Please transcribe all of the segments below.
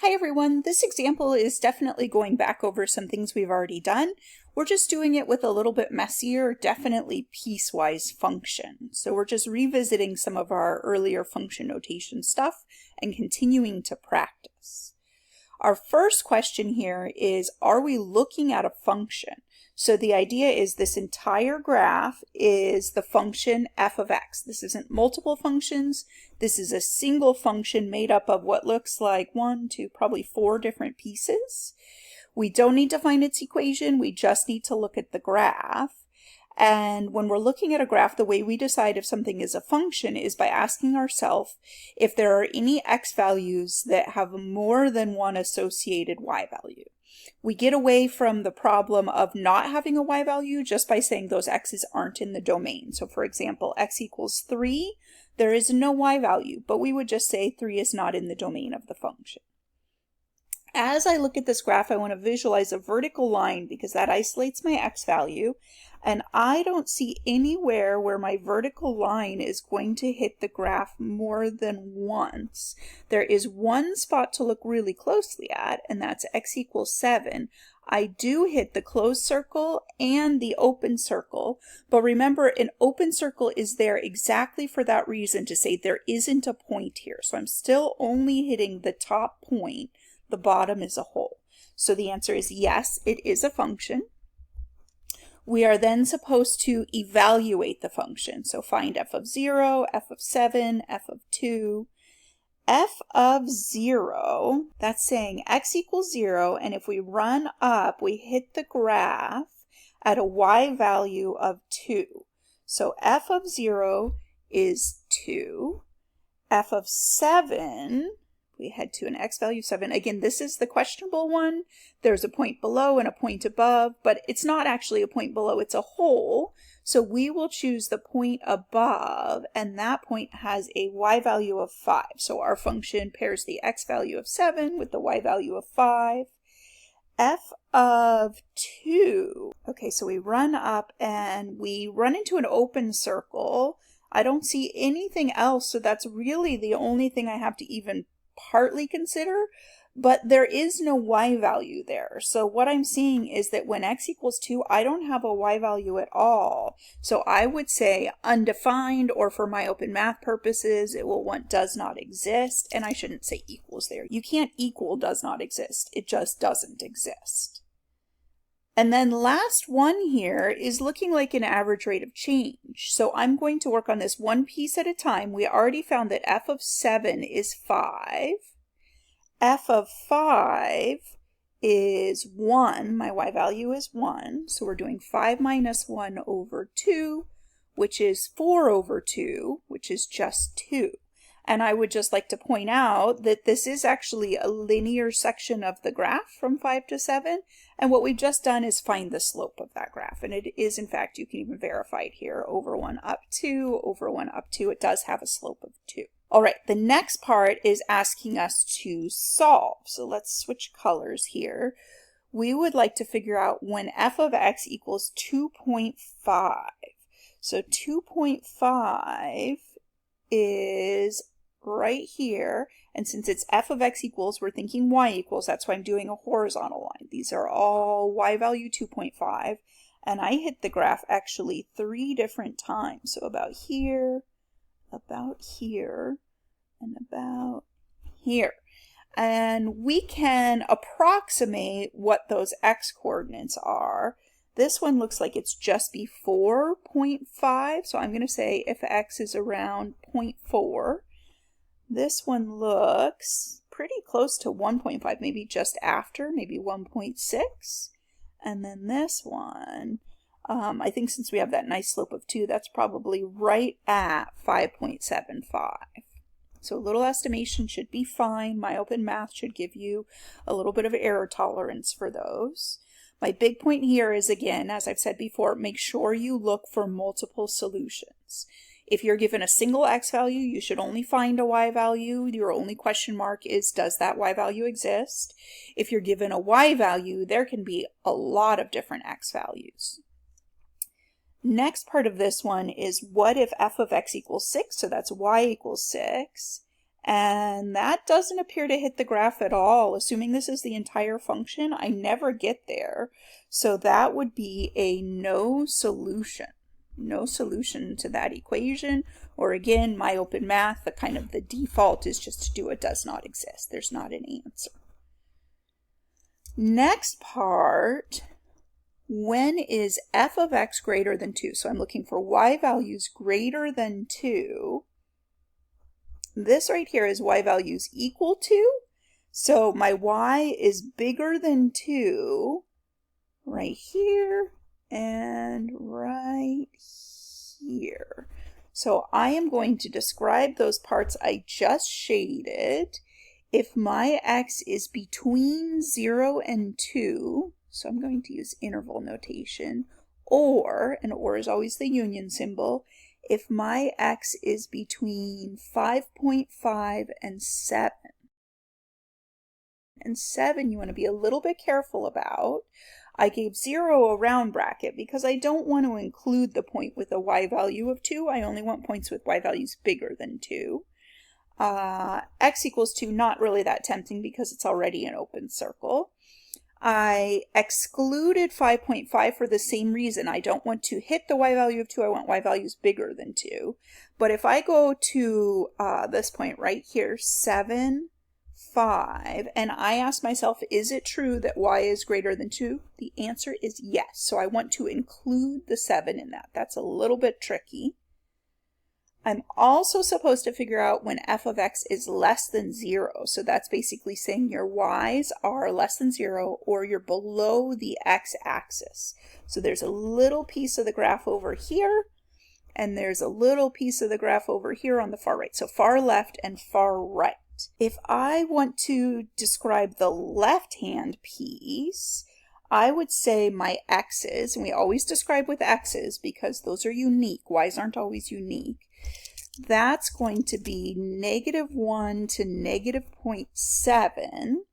Hi everyone, this example is definitely going back over some things we've already done. We're just doing it with a little bit messier, definitely piecewise function. So we're just revisiting some of our earlier function notation stuff and continuing to practice. Our first question here is, are we looking at a function? So the idea is this entire graph is the function f of x. This isn't multiple functions. This is a single function made up of what looks like 1, 2, probably 4 different pieces. We don't need to find its equation. We just need to look at the graph. And when we're looking at a graph, the way we decide if something is a function is by asking ourselves if there are any x values that have more than one associated y value. We get away from the problem of not having a y value just by saying those x's aren't in the domain. So for example, x equals 3, there is no y value, but we would just say 3 is not in the domain of the function. As I look at this graph, I want to visualize a vertical line because that isolates my x value, and I don't see anywhere where my vertical line is going to hit the graph more than once. There is one spot to look really closely at, and that's x equals 7. I do hit the closed circle and the open circle, but remember, an open circle is there exactly for that reason, to say there isn't a point here. So I'm still only hitting the top point. The bottom is a hole. So the answer is yes, it is a function. We are then supposed to evaluate the function. So find f of 0, f of 7, f of 2. F of 0, that's saying x equals 0, and if we run up, we hit the graph at a y value of 2. So f of 0 is 2. F of 7, we head to an x value of 7. Again, this is the questionable one. There's a point below and a point above, but it's not actually a point below, it's a hole. So we will choose the point above, and that point has a y value of 5. So our function pairs the x value of 7 with the y value of 5. F of 2. Okay, so we run up and we run into an open circle. I don't see anything else, so that's really the only thing I have to even partly consider, but there is no y value there. So what I'm seeing is that when x equals 2, I don't have a y value at all. So I would say undefined, or for my open math purposes, it will want does not exist, and I shouldn't say equals there. You can't equal does not exist. It just doesn't exist. And then last one here is looking like an average rate of change. So I'm going to work on this one piece at a time. We already found that f of 7 is 5. F of 5 is 1. My y value is 1. So we're doing 5 minus 1 over 2, which is 4 over 2, which is just 2. And I would just like to point out that this is actually a linear section of the graph from 5 to 7. And what we've just done is find the slope of that graph. And it is, in fact, you can even verify it here, over 1 up 2, over 1 up 2. It does have a slope of 2. All right, the next part is asking us to solve. So let's switch colors here. We would like to figure out when f of x equals 2.5. So 2.5 is right here, and since it's f of x equals, we're thinking y equals, that's why I'm doing a horizontal line. These are all y value 2.5, and I hit the graph actually 3 different times. So about here, and about here. And we can approximate what those x coordinates are. This one looks like it's just before 0.5, so I'm going to say if x is around 0.4. This one looks pretty close to 1.5, maybe just after, maybe 1.6. And then this one, I think since we have that nice slope of 2, that's probably right at 5.75. So a little estimation should be fine. My open math should give you a little bit of error tolerance for those. My big point here is, again, as I've said before, make sure you look for multiple solutions. If you're given a single x value, you should only find a y value. Your only question mark is, does that y value exist? If you're given a y value, there can be a lot of different x values. Next part of this one is, what if f of x equals 6? So that's y equals 6. And that doesn't appear to hit the graph at all. Assuming this is the entire function, I never get there. So that would be a no solution. No solution to that equation. Or again, my open math, the default is just to do a does not exist. There's not an answer. Next part, when is f of x greater than 2? So I'm looking for y values greater than 2. This right here is y values equal to. So my y is bigger than 2 right here and right here. So I am going to describe those parts I just shaded. If my x is between 0 and 2, so I'm going to use interval notation, and or is always the union symbol, if my x is between 5.5 and 7. And 7 you want to be a little bit careful about. I gave 0 a round bracket because I don't want to include the point with a y value of 2. I only want points with y values bigger than 2. X equals 2, not really that tempting because it's already an open circle. I excluded 5.5 for the same reason. I don't want to hit the y value of 2. I want y values bigger than 2. But if I go to this point right here, 7, 5, and I ask myself, is it true that y is greater than 2? The answer is yes. So I want to include the 7 in that. That's a little bit tricky. I'm also supposed to figure out when f of x is less than 0. So that's basically saying your y's are less than 0 or you're below the x-axis. So there's a little piece of the graph over here and there's a little piece of the graph over here on the far right. So far left and far right. If I want to describe the left-hand piece, I would say my x's, and we always describe with x's because those are unique. Y's aren't always unique. That's going to be -1 to -0.7.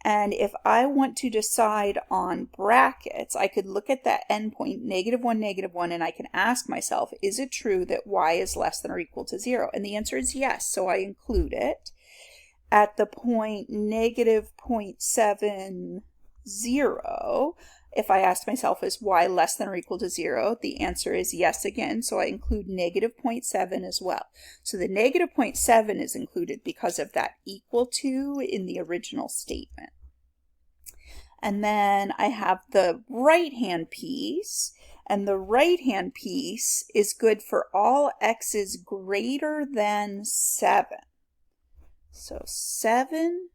And if I want to decide on brackets, I could look at that endpoint, -1, -1, and I can ask myself, is it true that y is less than or equal to 0? And the answer is yes, so I include it. At the point -0.70, if I ask myself, is y less than or equal to 0? The answer is yes again, so I include -0.7 as well. So the -0.7 is included because of that equal to in the original statement. And then I have the right-hand piece, and the right-hand piece is good for all x's greater than 7. So 7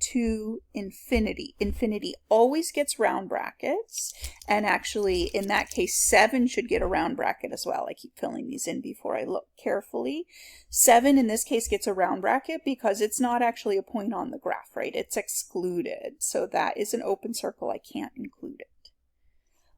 to infinity. Infinity always gets round brackets, and actually in that case 7 should get a round bracket as well. I keep filling these in before I look carefully. 7 in this case gets a round bracket because it's not actually a point on the graph, right? It's excluded, so that is an open circle. I can't include it.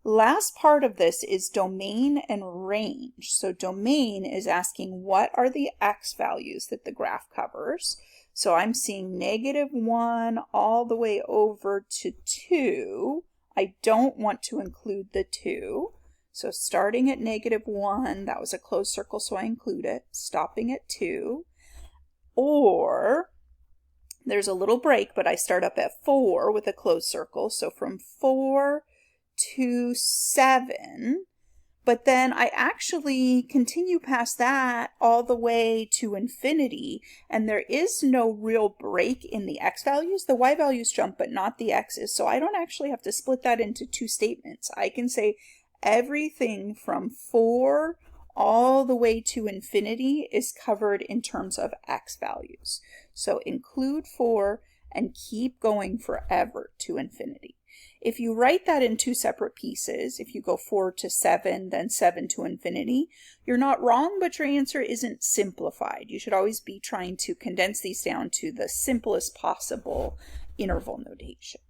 Last part of this is domain and range. So domain is asking what are the x values that the graph covers. So I'm seeing -1 all the way over to 2. I don't want to include the 2. So starting at -1, that was a closed circle, so I include it. Stopping at 2. Or there's a little break, but I start up at 4 with a closed circle. So from 4 to 7. But then I actually continue past that all the way to infinity, and there is no real break in the x values. The y values jump, but not the x's, so I don't actually have to split that into two statements. I can say everything from 4 all the way to infinity is covered in terms of x values. So include 4 and keep going forever to infinity. If you write that in two separate pieces, if you go 4 to 7, then 7 to infinity, you're not wrong, but your answer isn't simplified. You should always be trying to condense these down to the simplest possible interval notation.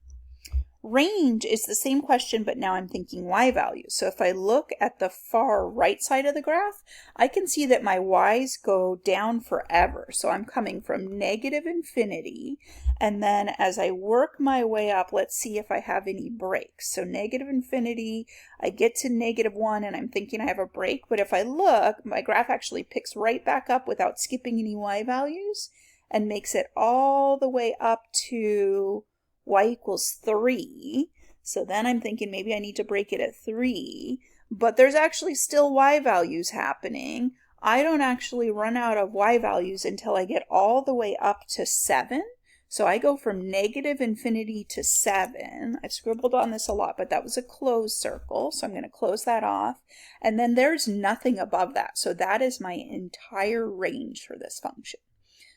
Range is the same question, but now I'm thinking y values. So if I look at the far right side of the graph, I can see that my y's go down forever. So I'm coming from -infinity, and then as I work my way up, let's see if I have any breaks. So -infinity, I get to -1, and I'm thinking I have a break, but if I look, my graph actually picks right back up without skipping any y values. and makes it all the way up to y equals 3. So then I'm thinking maybe I need to break it at 3, but there's actually still y values happening. I don't actually run out of y values until I get all the way up to 7. So I go from negative infinity to 7. I've scribbled on this a lot, but that was a closed circle, so I'm going to close that off. And then there's nothing above that, so that is my entire range for this function.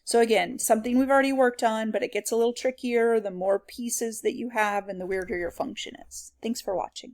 So again, something we've already worked on, but it gets a little trickier the more pieces that you have and the weirder your function is. Thanks for watching.